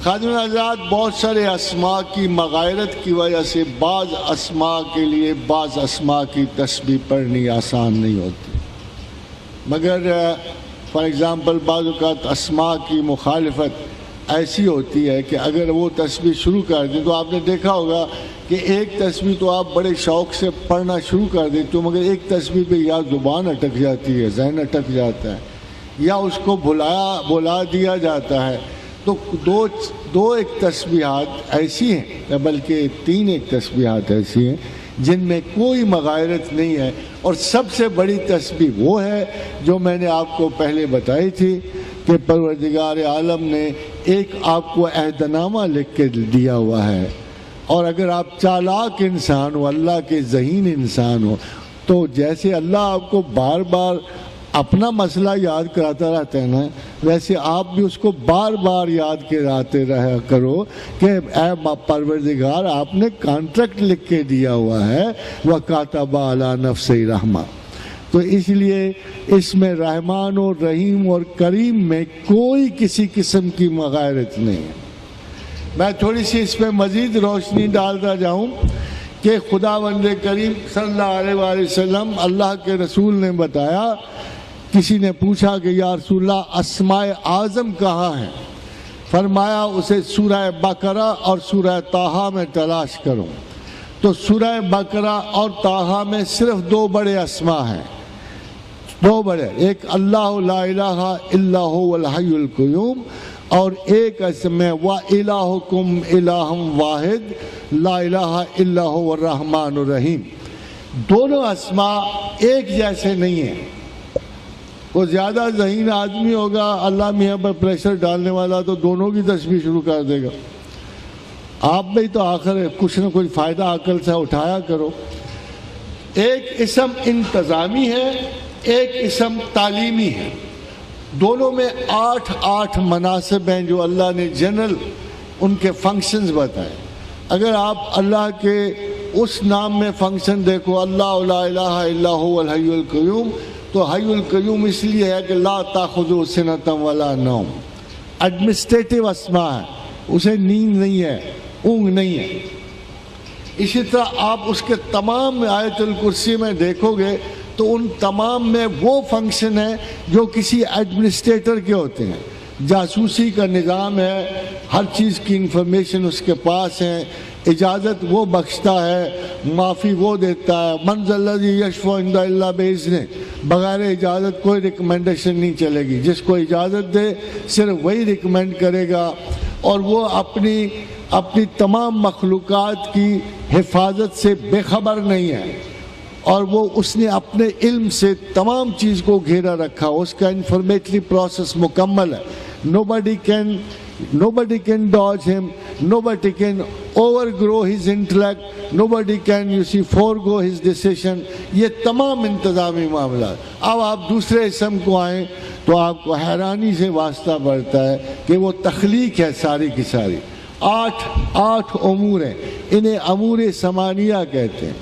خادم حضرات بہت سارے اسماء کی مغایرت کی وجہ سے بعض اسماء کے لیے بعض اسماء کی تسبیح پڑھنی آسان نہیں ہوتی، مگر فار ایگزامپل بعض اوقات اسماء کی مخالفت ایسی ہوتی ہے کہ اگر وہ تسبیح شروع کر دیں تو آپ نے دیکھا ہوگا کہ ایک تسبیح تو آپ بڑے شوق سے پڑھنا شروع کر دیتے ہو، مگر ایک تسبیح پہ یا زبان اٹک جاتی ہے، ذہن اٹک جاتا ہے، یا اس کو بھلا دیا جاتا ہے۔ تو دو ایک تسبیحات ایسی ہیں، بلکہ تین ایک تسبیحات ایسی ہیں جن میں کوئی مغایرت نہیں ہے، اور سب سے بڑی تسبیح وہ ہے جو میں نے آپ کو پہلے بتائی تھی کہ پروردگار عالم نے ایک آپ کو عہد نامہ لکھ کے دیا ہوا ہے، اور اگر آپ چالاک انسان ہو، اللہ کے ذہین انسان ہو، تو جیسے اللہ آپ کو بار بار اپنا مسئلہ یاد کراتا رہتا ہے نا، ویسے آپ بھی اس کو بار بار یاد کراتے رہا کرو کہ اے پروردگار آپ نے کانٹریکٹ لکھ کے دیا ہوا ہے وَكَاتَبَ عَلَى نَفْسِ رَحْمَةً، تو اس لیے اس میں رحمان و رحیم اور کریم میں کوئی کسی قسم کی مغایرت نہیں ہے۔ میں تھوڑی سی اس پہ مزید روشنی ڈالتا جاؤں کہ خداوند کریم صلی اللہ علیہ وآلہ وسلم اللہ کے رسول نے بتایا، کسی نے پوچھا کہ یا رسول اللہ اسماء اعظم کہاں ہیں؟ فرمایا اسے سورہ بقرہ اور سورہ طٰہٰ میں تلاش کرو، تو سورہ بقرہ اور طٰہٰ میں صرف دو بڑے اسماء ہیں، دو بڑے، ایک اللہ لا الہ الا هو الحی القیوم، اور ایک اسم ہے وَإِلَٰهُكُمْ إِلَٰهٌ وَاحِدٌ لَا الہ الا هو الرحمن الرحیم۔ دونوں اسماء ایک جیسے نہیں ہیں۔ وہ زیادہ ذہین آدمی ہوگا اللہ میاں پر پریشر ڈالنے والا تو دونوں کی تسبیح شروع کر دے گا۔ آپ بھی تو آخر کچھ نہ کچھ فائدہ عقل سے اٹھایا کرو۔ ایک اسم انتظامی ہے، ایک اسم تعلیمی ہے، دونوں میں 8 مناصب ہیں جو اللہ نے جنرل ان کے فنکشنز بتائے۔ اگر آپ اللہ کے اس نام میں فنکشن دیکھو، اللہ لا الہ الا هو الحی القیوم، تو حی القیوم اس لیے ہے کہ لا تاخذہ سنۃ ولا نوم، ایڈمنسٹریٹو اسماء ہے، اسے نیند نہیں ہے، اونگ نہیں ہے۔ اسی طرح آپ اس کے تمام آیت الکرسی میں دیکھو گے تو ان تمام میں وہ فنکشن ہے جو کسی ایڈمنسٹریٹر کے ہوتے ہیں۔ جاسوسی کا نظام ہے، ہر چیز کی انفارمیشن اس کے پاس ہے، اجازت وہ بخشتا ہے، معافی وہ دیتا ہے، من ذا الذی یشفع عنده الا باذنہ، بغیر اجازت کوئی ریکمنڈیشن نہیں چلے گی، جس کو اجازت دے صرف وہی ریکمینڈ کرے گا، اور وہ اپنی تمام مخلوقات کی حفاظت سے بے خبر نہیں ہے، اور وہ اس نے اپنے علم سے تمام چیز کو گھیرا رکھا، اس کا انفارمیٹری پروسیس مکمل ہے۔ Nobody can dodge him, nobody can overgrow his intellect, nobody can forego his decision۔ یہ تمام انتظامی معاملات۔ اب آپ دوسرے اسم کو آئیں تو آپ کو حیرانی سے واسطہ پڑتا ہے کہ وہ تخلیق ہے ساری کی ساری۔ 8 امور ہیں، انہیں امور ثمانیہ کہتے ہیں،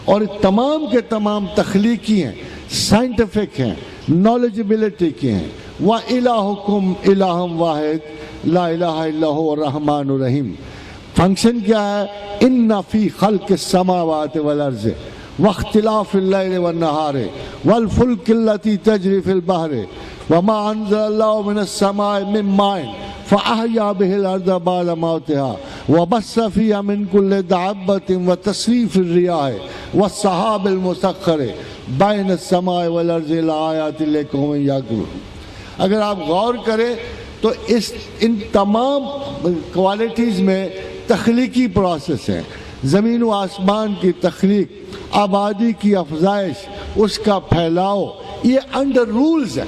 اور تمام کے تمام تخلیقی ہیں، سائنٹیفک ہیں، نالجبلٹی کے ہیں۔ وَإِلَٰهُكُمْ إِلَٰهٌ وَاحِدٌ لا الہ الا هو الرحمن الرحیم۔ فنکشن کیا ہے؟ ان فی خلق السماوات والارض واختلاف اللیل والنہار والفلک التي تجری فی البحر وما انزل اللہ من السماء من ماء فاحیا به الارض بعد موتها وبث فیہا من کل دابۃ وتصریف الرياح والسحاب المسخر بین السماء والارض لآیات لقوم یعقلون۔ اگر آپ غور کریں تو ان تمام کوالٹیز میں تخلیقی پروسیس ہے، زمین و آسمان کی تخلیق، آبادی کی افزائش، اس کا پھیلاؤ، یہ انڈر رولز ہے،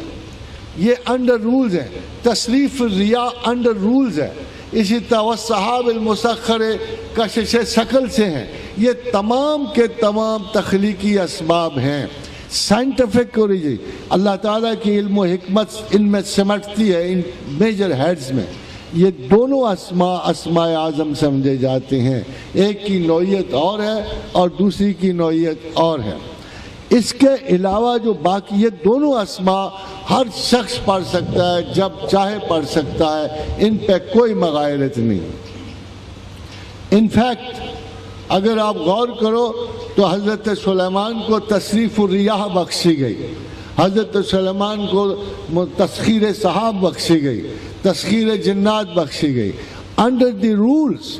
یہ انڈر رولز ہے۔ تصریف الریاح انڈر رولز ہے۔ اسی طرح والسحاب المسخر کشش ثقل سے ہیں۔ یہ تمام کے تمام تخلیقی اسباب ہیں۔ سائنٹیفک اوریجن اللہ تعالیٰ کی علم و حکمت ان میں سمٹتی ہے، ان میجر ہیڈز میں۔ یہ دونوں اسماء اعظم سمجھے جاتے ہیں، ایک کی نوعیت اور ہے اور دوسری کی نوعیت اور ہے۔ اس کے علاوہ جو باقی یہ دونوں اسماء ہر شخص پڑھ سکتا ہے، جب چاہے پڑھ سکتا ہے، ان پہ کوئی مغایرت نہیں۔ انفیکٹ اگر آپ غور کرو تو حضرت سلیمان کو تصریف الریاح بخشی گئی، حضرت سلیمان کو تسخیر سحاب بخشی گئی، تسخیر جنات بخشی گئی انڈر دی رولز۔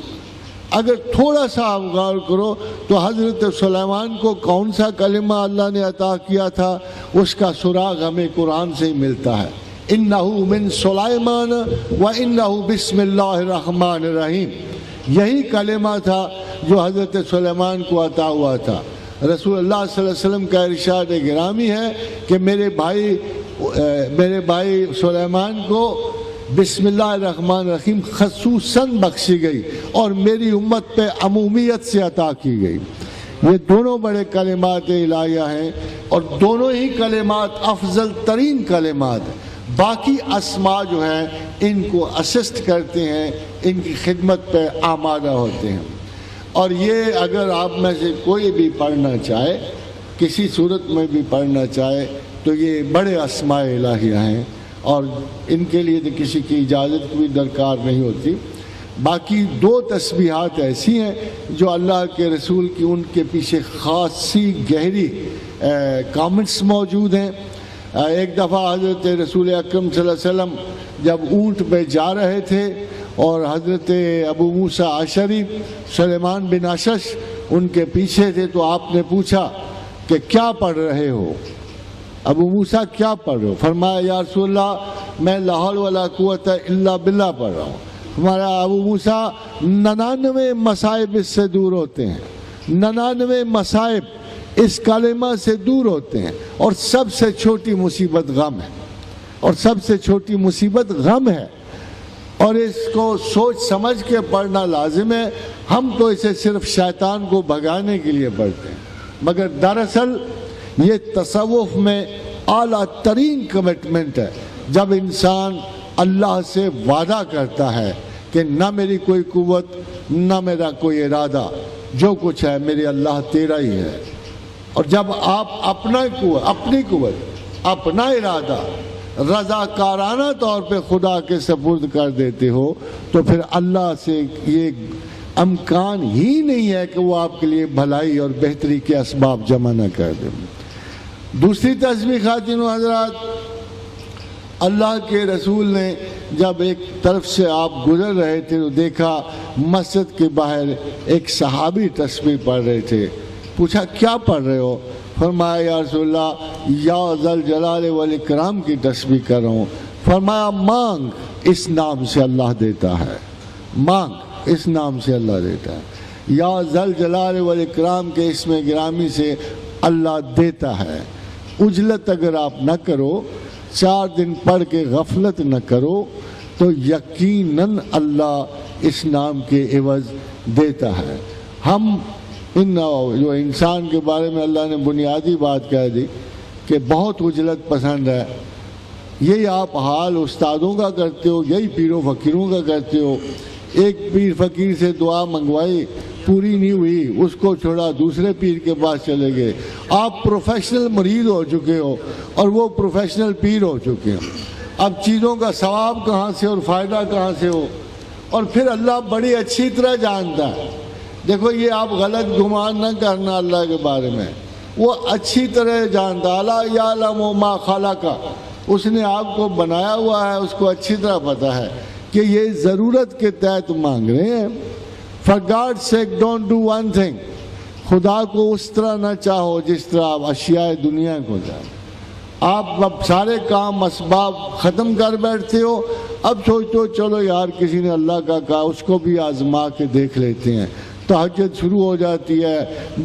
اگر تھوڑا سا آپ غور کرو تو حضرت سلیمان کو کون سا کلمہ اللہ نے عطا کیا تھا، اس کا سراغ ہمیں قرآن سے ہی ملتا ہے، اِنَّهُ مِن سُلَيْمَانَ وَإِنَّهُ بِسْمِ اللَّهِ الرَّحْمَٰنِ الرَّحِيمِ۔ یہی کلمہ تھا جو حضرت سلیمان کو عطا ہوا تھا۔ رسول اللہ صلی اللہ علیہ وسلم کا ارشاد گرامی ہے کہ میرے بھائی سلیمان کو بسم اللہ الرحمن الرحیم خصوصاً بخشی گئی اور میری امت پہ عمومیت سے عطا کی گئی۔ یہ دونوں بڑے کلمات الہیہ ہیں اور دونوں ہی کلمات افضل ترین کلمات ہیں۔ باقی اسماء جو ہیں ان کو اسسٹ کرتے ہیں، ان کی خدمت پہ آمادہ ہوتے ہیں۔ اور یہ اگر آپ میں سے کوئی بھی پڑھنا چاہے، کسی صورت میں بھی پڑھنا چاہے، تو یہ بڑے اسماء الہیہ ہیں اور ان کے لیے تو کسی کی اجازت کی بھی درکار نہیں ہوتی۔ باقی دو تسبیحات ایسی ہیں جو اللہ کے رسول کی ان کے پیچھے خاصی گہری کامنٹس موجود ہیں۔ ایک دفعہ حضرت رسول اکرم صلی اللہ علیہ وسلم جب اونٹ پہ جا رہے تھے اور حضرت ابو موسیٰ اشعری سلیمان بن اشعث ان کے پیچھے تھے، تو آپ نے پوچھا کہ کیا پڑھ رہے ہو؟ ابو موسیٰ کیا پڑھ رہے ہو؟ فرمایا یا رسول اللہ میں لا حول ولا قوت الا باللہ پڑھ رہا ہوں۔ ہمارا ابو موسیٰ 99 مصائب اس سے دور ہوتے ہیں، 99 مصائب اس کلمہ سے دور ہوتے ہیں، اور سب سے چھوٹی مصیبت غم ہے، اور سب سے چھوٹی مصیبت غم ہے، اور اس کو سوچ سمجھ کے پڑھنا لازم ہے۔ ہم تو اسے صرف شیطان کو بھگانے کے لیے پڑھتے ہیں، مگر دراصل یہ تصوف میں اعلیٰ ترین کمٹمنٹ ہے، جب انسان اللہ سے وعدہ کرتا ہے کہ نہ میری کوئی قوت نہ میرا کوئی ارادہ، جو کچھ ہے میرے اللہ تیرا ہی ہے۔ اور جب آپ اپنی قوت اپنا ارادہ رضاکارانہ طور پہ خدا کے سپرد کر دیتے ہو تو پھر اللہ سے یہ امکان ہی نہیں ہے کہ وہ آپ کے لیے بھلائی اور بہتری کے اسباب جمع نہ کر دیں۔ دوسری تسبیح خواتین و حضرات، اللہ کے رسول نے جب ایک طرف سے آپ گزر رہے تھے تو دیکھا مسجد کے باہر ایک صحابی تسبیح پڑھ رہے تھے۔ پوچھا کیا پڑھ رہے ہو؟ فرمایا یا رسول اللہ یا ذل جلال والاکرام کی تسبیح کر رہا ہوں۔ فرمایا مانگ، اس نام سے اللہ دیتا ہے، مانگ اس نام سے اللہ دیتا ہے۔ یا ذل جلال والاکرام کے اسم گرامی سے اللہ دیتا ہے۔ عجلت اگر آپ نہ کرو، 4 دن پڑھ کے غفلت نہ کرو، تو یقیناً اللہ اس نام کے عوض دیتا ہے۔ ہم جو انسان کے بارے میں اللہ نے بنیادی بات کہہ دی کہ بہت عجلت پسند ہے، یہی آپ حال استادوں کا کرتے ہو، یہی پیر و فقیروں کا کرتے ہو۔ ایک پیر فقیر سے دعا منگوائی، پوری نہیں ہوئی، اس کو چھوڑا دوسرے پیر کے پاس چلے گئے۔ آپ پروفیشنل مریض ہو چکے ہو اور وہ پروفیشنل پیر ہو چکے ہیں۔ اب چیزوں کا ثواب کہاں سے اور فائدہ کہاں سے ہو؟ اور پھر اللہ بڑی اچھی طرح جانتا ہے۔ دیکھو یہ آپ غلط گمان نہ کرنا اللہ کے بارے میں، وہ اچھی طرح جانتا۔ اللہ یعلم ما خلق، اس نے آپ کو بنایا ہوا ہے، اس کو اچھی طرح پتہ ہے کہ یہ ضرورت کے تحت مانگ رہے ہیں۔ For God's sake don't do one thing، خدا کو اس طرح نہ چاہو جس طرح آپ اشیاء دنیا کو چاہو۔ آپ اب سارے کام اسباب ختم کر بیٹھتے ہو، اب سوچتے ہو چلو یار کسی نے اللہ کا کہا اس کو بھی آزما کے دیکھ لیتے ہیں۔ تہجد شروع ہو جاتی ہے،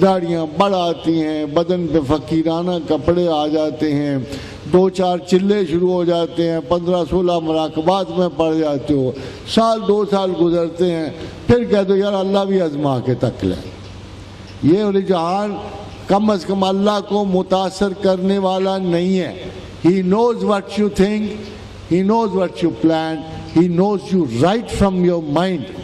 داڑیاں بڑھ آتی ہیں، بدن پہ فقیرانہ کپڑے آ جاتے ہیں، 2-4 چلے شروع ہو جاتے ہیں، 15-16 مراقبات میں پڑ جاتے ہو، 1-2 سال گزرتے ہیں، پھر کہہ دو یار اللہ بھی آزما کے تک لے۔ یہ رجحان کم از کم اللہ کو متاثر کرنے والا نہیں ہے۔ He knows what you think, He knows what you plan, He knows you right from your mind۔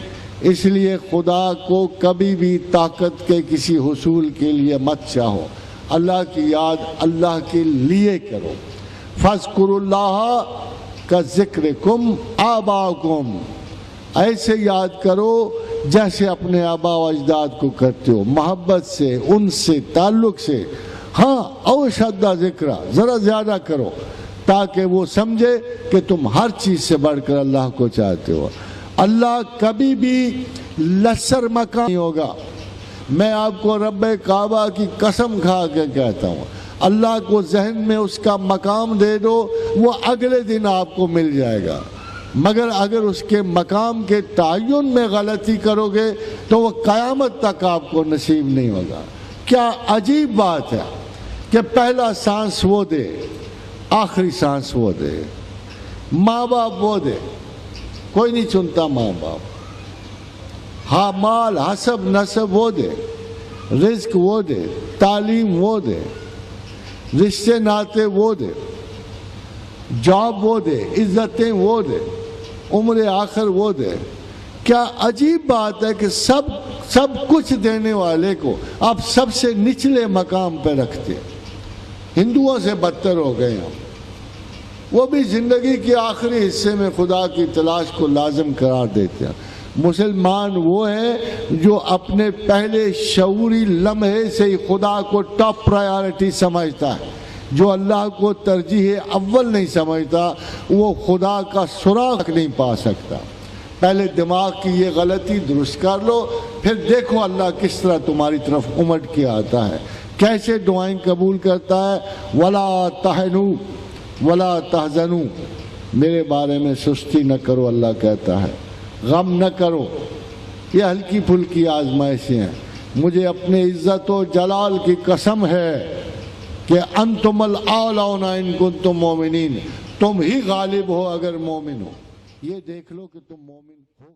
اس لیے خدا کو کبھی بھی طاقت کے کسی حصول کے لیے مت چاہو۔ اللہ کی یاد اللہ کے لیے کرو. فاذکروا اللہ کا ذکرکم آباءکم، ایسے یاد کرو جیسے اپنے آبا و اجداد کو کرتے ہو، محبت سے، ان سے، تعلق سے. ہاں او شدہ ذکر، ذرا زیادہ کرو تاکہ وہ سمجھے کہ تم ہر چیز سے بڑھ کر اللہ کو چاہتے ہو. اللہ کبھی بھی لسر مقام نہیں ہوگا. میں آپ کو رب کعبہ کی قسم کھا کے کہتا ہوں، اللہ کو ذہن میں اس کا مقام دے دو، وہ اگلے دن آپ کو مل جائے گا. مگر اگر اس کے مقام کے تعین میں غلطی کرو گے تو وہ قیامت تک آپ کو نصیب نہیں ہوگا. کیا عجیب بات ہے کہ پہلا سانس وہ دے، آخری سانس وہ دے، ماں باپ وہ دے. کوئی نہیں چنتا ماں باپ. ہاں مال حسب نسب وہ دے، رزق وہ دے، تعلیم وہ دے، رشتے ناتے وہ دے، جاب وہ دے، عزتیں وہ دے، عمر آخر وہ دے. کیا عجیب بات ہے کہ سب کچھ دینے والے کو آپ سب سے نچلے مقام پہ رکھتے. ہندوؤں سے بدتر ہو گئے ہم. وہ بھی زندگی کے آخری حصے میں خدا کی تلاش کو لازم قرار دیتے ہیں. مسلمان وہ ہے جو اپنے پہلے شعوری لمحے سے ہی خدا کو ٹاپ پرائیورٹی سمجھتا ہے. جو اللہ کو ترجیح اول نہیں سمجھتا وہ خدا کا سراغ نہیں پا سکتا. پہلے دماغ کی یہ غلطی درست کر لو، پھر دیکھو اللہ کس طرح تمہاری طرف امٹ کے آتا ہے، کیسے دعائیں قبول کرتا ہے. وَلَا تَحْنُوا وَلَا تَحْزَنُوا، میرے بارے میں سستی نہ کرو، اللہ کہتا ہے، غم نہ کرو. یہ ہلکی پھلکی آزمائشیں ہیں. مجھے اپنے عزت و جلال کی قسم ہے کہ انتم الاعلون ان کنتم مومنین، تم ہی غالب ہو اگر مومن ہو. یہ دیکھ لو کہ تم مومن ہو.